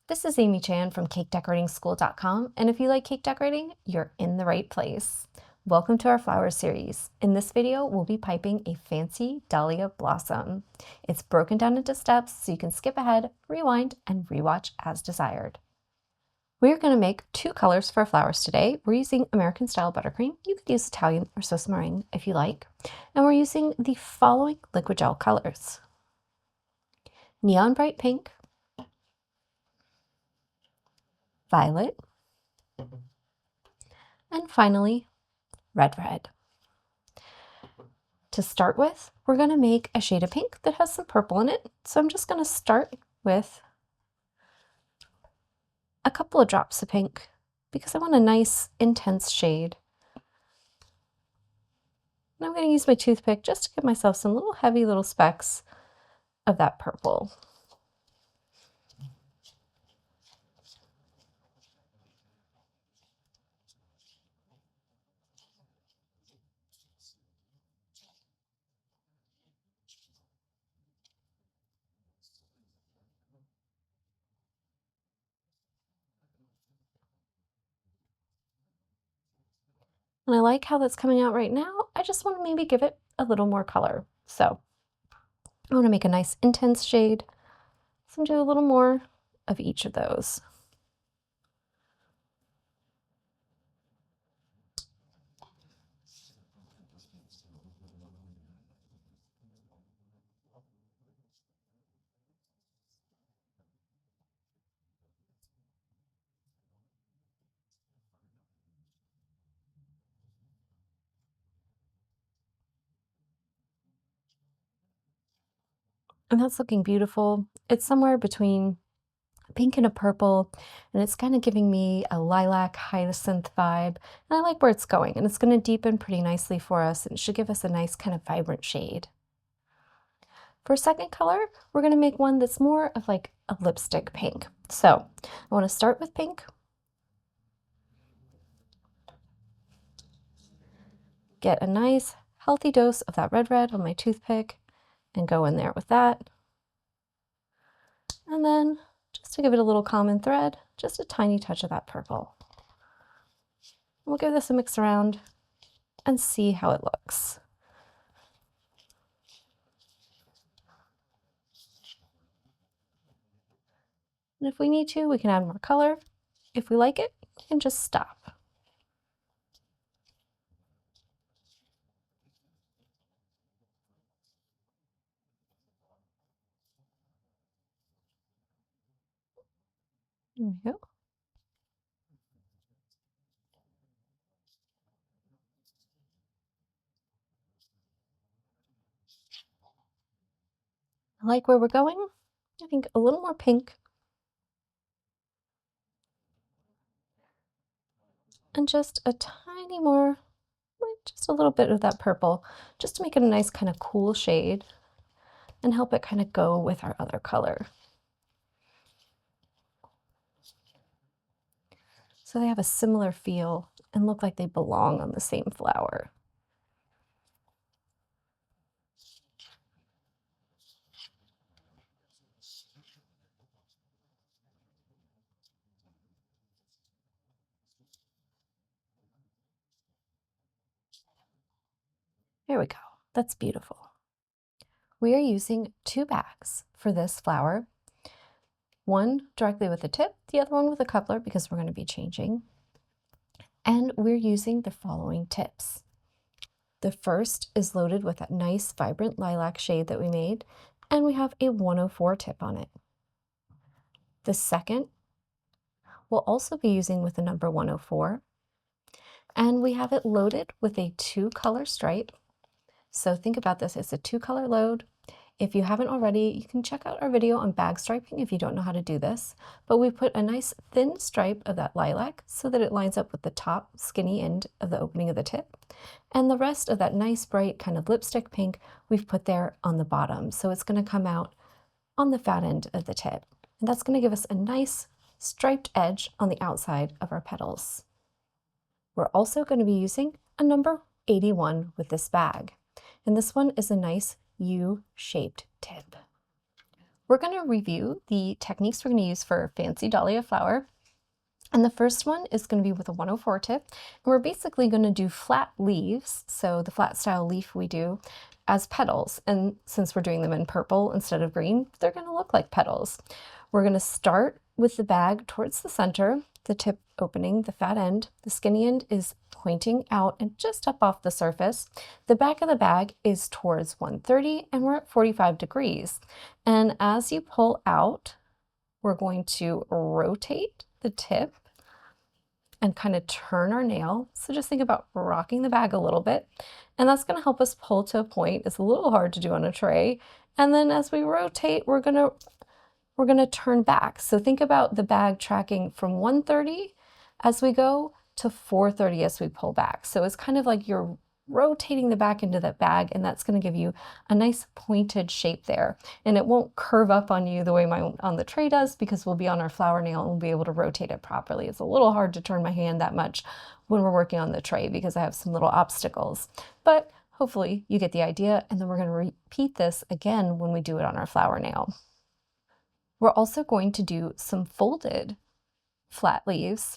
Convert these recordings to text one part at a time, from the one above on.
This is Amy Chan from CakeDecoratingSchool.com, and if you like cake decorating, you're in the right place. Welcome to our flower series. In this video, we'll be piping a fancy dahlia blossom. It's broken down into steps so you can skip ahead, rewind, and rewatch as desired. We're going to make two colors for our flowers today. We're using American style buttercream. You could use Italian or Swiss meringue if you like. And we're using the following liquid gel colors: neon bright pink, violet, and finally, red. To start with, we're going to make a shade of pink that has some purple in it. So I'm just going to start with a couple of drops of pink because I want a nice intense shade. And I'm going to use my toothpick just to give myself some little heavy little specks of that purple. And I like how that's coming out right now. I just want to maybe give it a little more color. So I want to make a nice intense shade. So I'm going to do a little more of each of those. And that's looking beautiful. It's somewhere between pink and a purple, and it's kind of giving me a lilac hyacinth vibe. And I like where it's going, and it's going to deepen pretty nicely for us, and it should give us a nice kind of vibrant shade. For a second color, we're going to make one that's more of like a lipstick pink. So I want to start with pink. Get a nice healthy dose of that red on my toothpick and go in there with that. And then just to give it a little common thread, just a tiny touch of that purple. We'll give this a mix around and see how it looks. And if we need to, we can add more color. If we like it, we can just stop. There we go. I like where we're going. I think a little more pink. And just a tiny more, just a little bit of that purple, just to make it a nice kind of cool shade and help it kind of go with our other color. So they have a similar feel and look like they belong on the same flower. There we go. That's beautiful. We are using two bags for this flower. One directly with the tip, the other one with a coupler because we're going to be changing. And we're using the following tips. The first is loaded with that nice vibrant lilac shade that we made, and we have a 104 tip on it. The second we'll also be using with the number 104, and we have it loaded with a 2-color stripe. So think about this, it's a 2-color load. If you haven't already, you can check out our video on bag striping if you don't know how to do this. But we put a nice thin stripe of that lilac so that it lines up with the top skinny end of the opening of the tip. And the rest of that nice bright kind of lipstick pink we've put there on the bottom. So it's going to come out on the fat end of the tip. And that's going to give us a nice striped edge on the outside of our petals. We're also going to be using a number 81 with this bag. And this one is a nice U-shaped tip. We're going to review the techniques we're going to use for fancy dahlia flower. And the first one is going to be with a 104 tip. And we're basically going to do flat leaves, so the flat style leaf we do, as petals. And since we're doing them in purple instead of green, they're going to look like petals. We're going to start with the bag towards the center, the tip opening, the fat end. The skinny end is pointing out and just up off the surface. The back of the bag is towards 130 and we're at 45 degrees. And as you pull out, we're going to rotate the tip and kind of turn our nail. So just think about rocking the bag a little bit, and that's going to help us pull to a point. It's a little hard to do on a tray. And then as we rotate, we're going to turn back. So think about the bag tracking from 130 as we go to 430 as we pull back. So it's kind of like you're rotating the back into that bag, and that's going to give you a nice pointed shape there. And it won't curve up on you the way mine on the tray does, because we'll be on our flower nail and we'll be able to rotate it properly. It's a little hard to turn my hand that much when we're working on the tray because I have some little obstacles, but hopefully you get the idea. And then we're going to repeat this again when we do it on our flower nail. We're also going to do some folded flat leaves.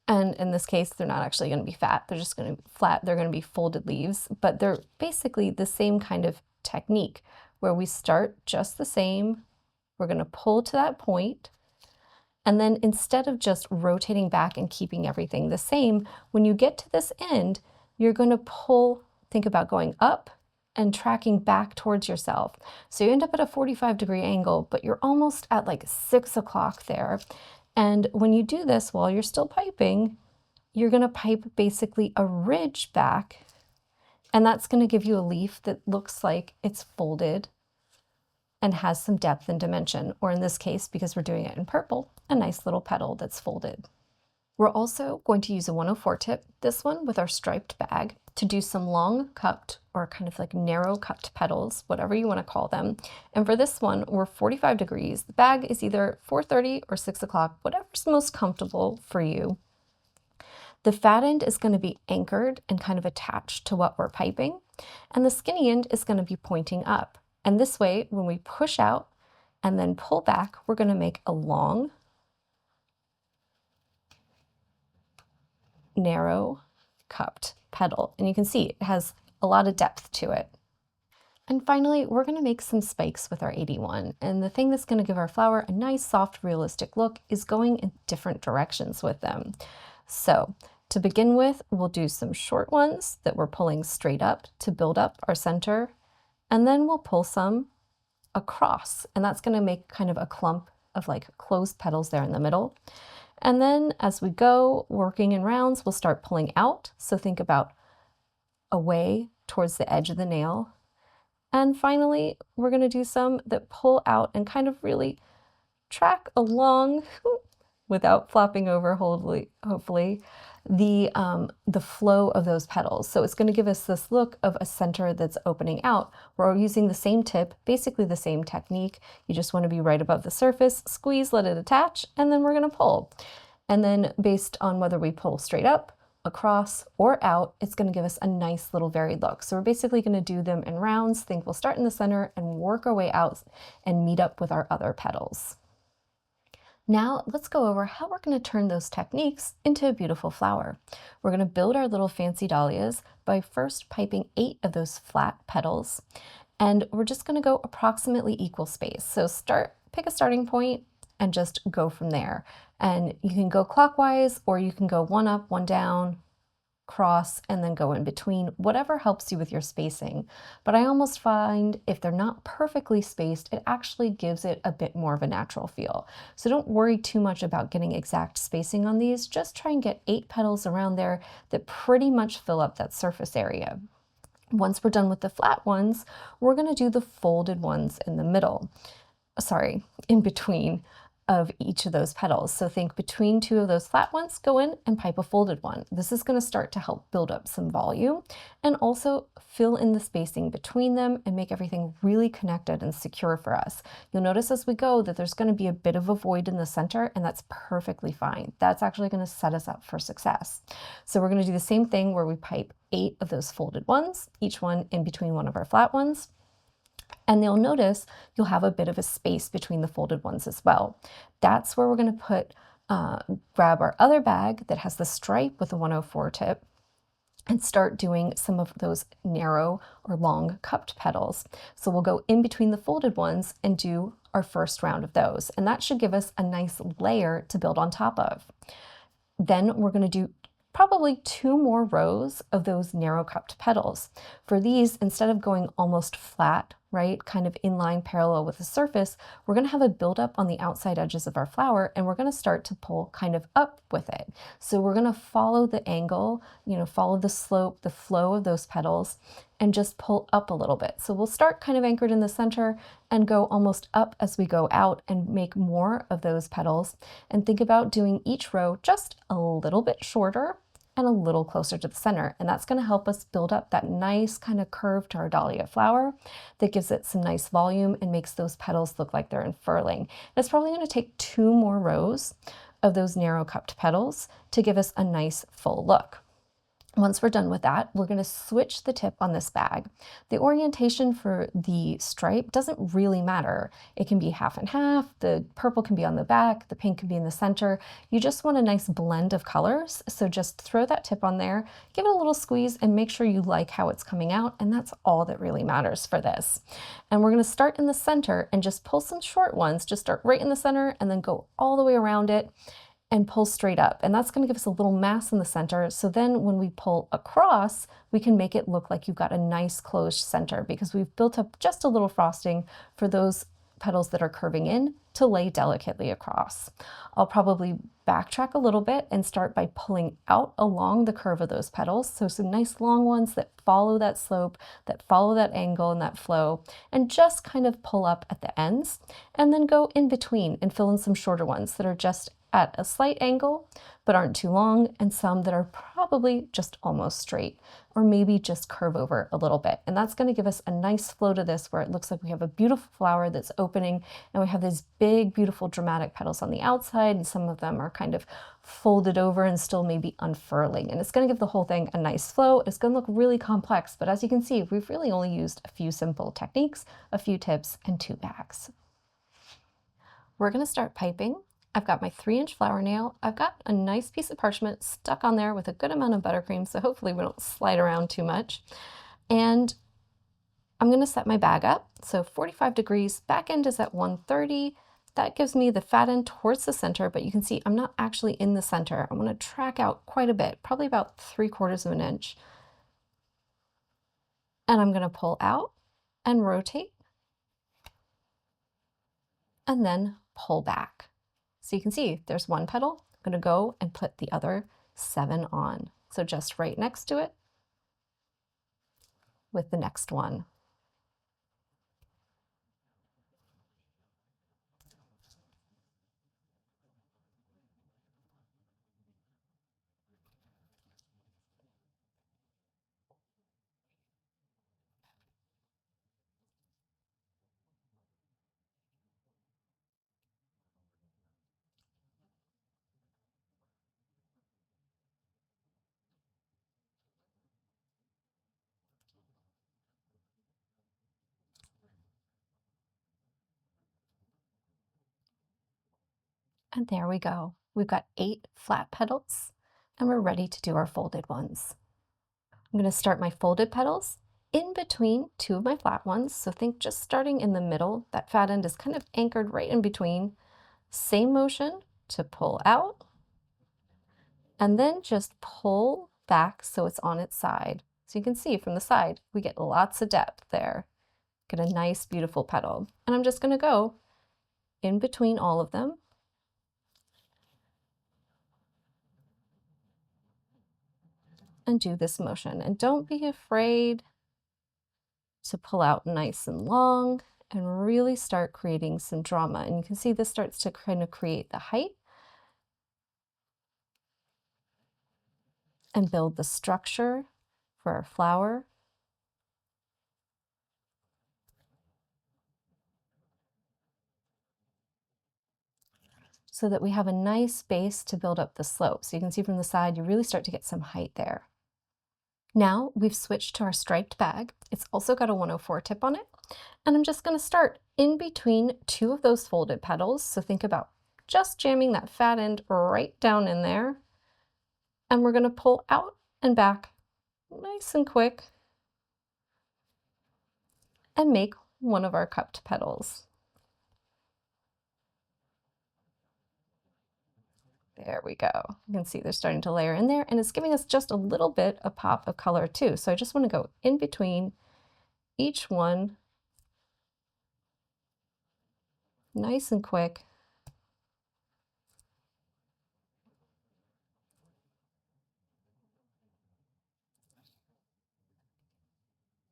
And in this case, they're not actually going to be fat. They're just going to be flat. They're going to be folded leaves, but they're basically the same kind of technique where we start just the same. We're going to pull to that point. And then instead of just rotating back and keeping everything the same, when you get to this end, you're going to pull, think about going up and tracking back towards yourself. So you end up at a 45-degree angle, but you're almost at like 6 o'clock there. And when you do this while you're still piping, you're going to pipe basically a ridge back, and that's going to give you a leaf that looks like it's folded and has some depth and dimension, or in this case, because we're doing it in purple, a nice little petal that's folded. We're also going to use a 104 tip, this one with our striped bag, to do some long cupped or kind of like narrow cupped petals, whatever you want to call them. And for this one, we're 45 degrees. The bag is either 4:30 or 6 o'clock, whatever's most comfortable for you. The fat end is going to be anchored and kind of attached to what we're piping, and the skinny end is going to be pointing up. And this way, when we push out and then pull back, we're going to make a long, narrow, cupped petal. And you can see it has a lot of depth to it. And finally, we're going to make some spikes with our 81. And the thing that's going to give our flower a nice, soft, realistic look is going in different directions with them. So to begin with, we'll do some short ones that we're pulling straight up to build up our center. And then we'll pull some across, and that's going to make kind of a clump of like closed petals there in the middle. And then as we go working in rounds, we'll start pulling out. So think about away towards the edge of the nail. And finally, we're going to do some that pull out and kind of really track along without flopping over, hopefully, the flow of those petals. So it's going to give us this look of a center that's opening out. We're using the same tip, basically the same technique. You just want to be right above the surface, squeeze, let it attach, and then we're going to pull. And then based on whether we pull straight up, across, or out, it's going to give us a nice little varied look. So we're basically going to do them in rounds. Think we'll start in the center and work our way out and meet up with our other petals. Now let's go over how we're going to turn those techniques into a beautiful flower. We're going to build our little fancy dahlias by first piping 8 of those flat petals, and we're just going to go approximately equal space. So pick a starting point and just go from there. And you can go clockwise, or you can go one up, one down, cross, and then go in between, whatever helps you with your spacing. But I almost find if they're not perfectly spaced, it actually gives it a bit more of a natural feel. So don't worry too much about getting exact spacing on these. Just try and get 8 petals around there that pretty much fill up that surface area. Once we're done with the flat ones, we're going to do the folded ones in the middle. Sorry, in between of each of those petals. So think between 2 of those flat ones, go in and pipe a folded one. This is going to start to help build up some volume and also fill in the spacing between them and make everything really connected and secure for us. You'll notice as we go that there's going to be a bit of a void in the center, and that's perfectly fine. That's actually going to set us up for success. So we're going to do the same thing where we pipe 8 of those folded ones, each one in between one of our flat ones. And you'll notice you'll have a bit of a space between the folded ones as well. That's where we're going to put, grab our other bag that has the stripe with the 104 tip and start doing some of those narrow or long cupped petals. So we'll go in between the folded ones and do our first round of those. And that should give us a nice layer to build on top of. Then we're going to do probably 2 more rows of those narrow cupped petals. For these, instead of going almost flat, right, kind of in line parallel with the surface, we're going to have a buildup on the outside edges of our flower, and we're going to start to pull kind of up with it. So we're going to follow the angle, follow the slope, the flow of those petals, and just pull up a little bit. So we'll start kind of anchored in the center and go almost up as we go out and make more of those petals, and think about doing each row just a little bit shorter and a little closer to the center. And that's going to help us build up that nice kind of curve to our dahlia flower that gives it some nice volume and makes those petals look like they're unfurling. And it's probably going to take 2 more rows of those narrow cupped petals to give us a nice full look. Once we're done with that, we're going to switch the tip on this bag. The orientation for the stripe doesn't really matter. It can be half and half, the purple can be on the back, the pink can be in the center. You just want a nice blend of colors, so just throw that tip on there, give it a little squeeze, and make sure you like how it's coming out, and that's all that really matters for this. And we're going to start in the center and just pull some short ones, just start right in the center and then go all the way around it and pull straight up. And that's going to give us a little mass in the center. So then when we pull across, we can make it look like you've got a nice closed center, because we've built up just a little frosting for those petals that are curving in to lay delicately across. I'll probably backtrack a little bit and start by pulling out along the curve of those petals. So some nice long ones that follow that slope, that follow that angle and that flow, and just kind of pull up at the ends, and then go in between and fill in some shorter ones that are just at a slight angle but aren't too long, and some that are probably just almost straight, or maybe just curve over a little bit. And that's going to give us a nice flow to this, where it looks like we have a beautiful flower that's opening, and we have these big, beautiful, dramatic petals on the outside, and some of them are kind of folded over and still maybe unfurling. And it's going to give the whole thing a nice flow. It's going to look really complex, but as you can see, we've really only used a few simple techniques, a few tips, and 2 bags. We're going to start piping. I've got my 3-inch flower nail. I've got a nice piece of parchment stuck on there with a good amount of buttercream, so hopefully we don't slide around too much. And I'm going to set my bag up. So 45 degrees, back end is at 130. That gives me the fat end towards the center, but you can see I'm not actually in the center. I'm going to track out quite a bit, probably about 3/4 of an inch. And I'm going to pull out and rotate, and then pull back. So you can see there's 1 petal. I'm going to go and put the other 7 on. So just right next to it with the next one. And there we go. We've got 8 flat petals, and we're ready to do our folded ones. I'm going to start my folded petals in between 2 of my flat ones. So think just starting in the middle. That fat end is kind of anchored right in between. Same motion to pull out, and then just pull back so it's on its side. So you can see from the side, we get lots of depth there. Get a nice, beautiful petal. And I'm just going to go in between all of them. And do this motion. And don't be afraid to pull out nice and long and really start creating some drama. And you can see this starts to kind of create the height and build the structure for our flower. So that we have a nice base to build up the slope. So you can see from the side, you really start to get some height there. Now we've switched to our striped bag. It's also got a 104 tip on it. And I'm just going to start in between two of those folded petals. So think about just jamming that fat end right down in there. And we're going to pull out and back nice and quick and make one of our cupped petals. There we go. You can see they're starting to layer in there, and it's giving us just a little bit of pop of color too. So I just want to go in between each one, nice and quick.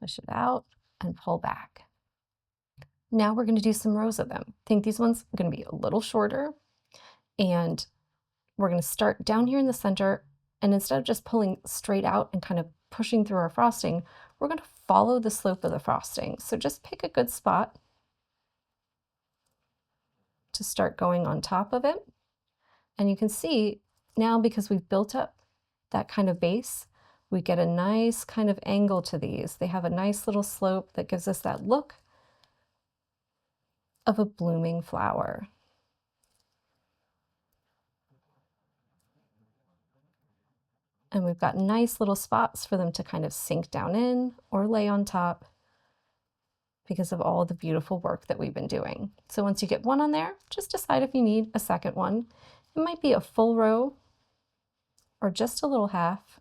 Push it out and pull back. Now we're going to do some rows of them. I think these ones are going to be a little shorter, and we're going to start down here in the center, and instead of just pulling straight out and kind of pushing through our frosting, we're going to follow the slope of the frosting. So just pick a good spot to start going on top of it. And you can see now, because we've built up that kind of base, we get a nice kind of angle to these. They have a nice little slope that gives us that look of a blooming flower. And we've got nice little spots for them to kind of sink down in or lay on top because of all the beautiful work that we've been doing. So once you get one on there, just decide if you need a second one. It might be a full row or just a little half.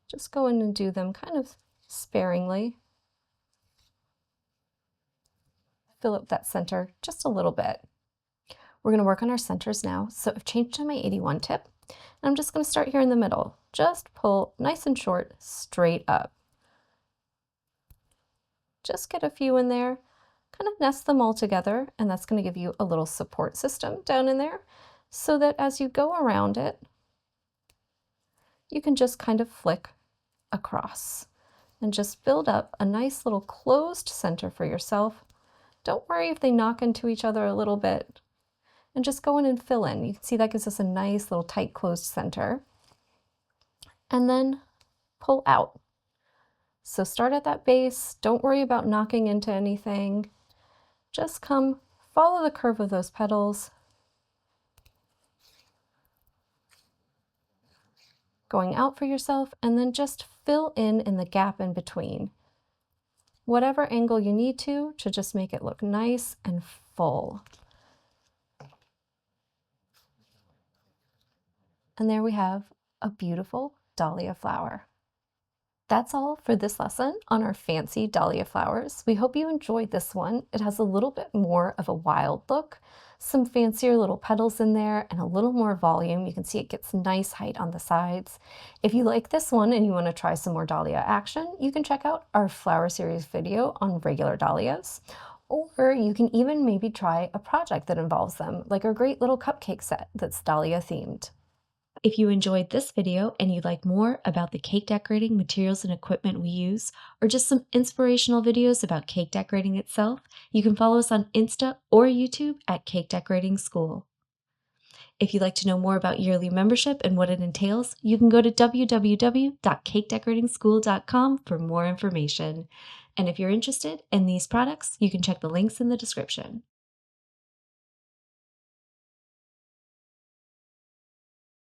Just go in and do them kind of sparingly. Fill up that center just a little bit. We're going to work on our centers now. So I've changed to my 81 tip. And I'm just going to start here in the middle. Just pull nice and short, straight up. Just get a few in there, kind of nest them all together, and that's going to give you a little support system down in there so that as you go around it, you can just kind of flick across and just build up a nice little closed center for yourself. Don't worry if they knock into each other a little bit, and just go in and fill in. You can see that gives us a nice little tight closed center. And then pull out. So start at that base. Don't worry about knocking into anything. Just come, follow the curve of those petals. Going out for yourself, and then just fill in the gap in between. Whatever angle you need to just make it look nice and full. And there we have a beautiful dahlia flower. That's all for this lesson on our fancy dahlia flowers. We hope you enjoyed this one. It has a little bit more of a wild look, some fancier little petals in there, and a little more volume. You can see it gets nice height on the sides. If you like this one and you want to try some more dahlia action, you can check out our flower series video on regular dahlias. Or you can even maybe try a project that involves them, like our great little cupcake set that's dahlia themed. If you enjoyed this video and you'd like more about the cake decorating materials and equipment we use, or just some inspirational videos about cake decorating itself, you can follow us on Insta or YouTube at Cake Decorating School. If you'd like to know more about yearly membership and what it entails, you can go to www.cakedecoratingschool.com for more information. And if you're interested in these products, you can check the links in the description.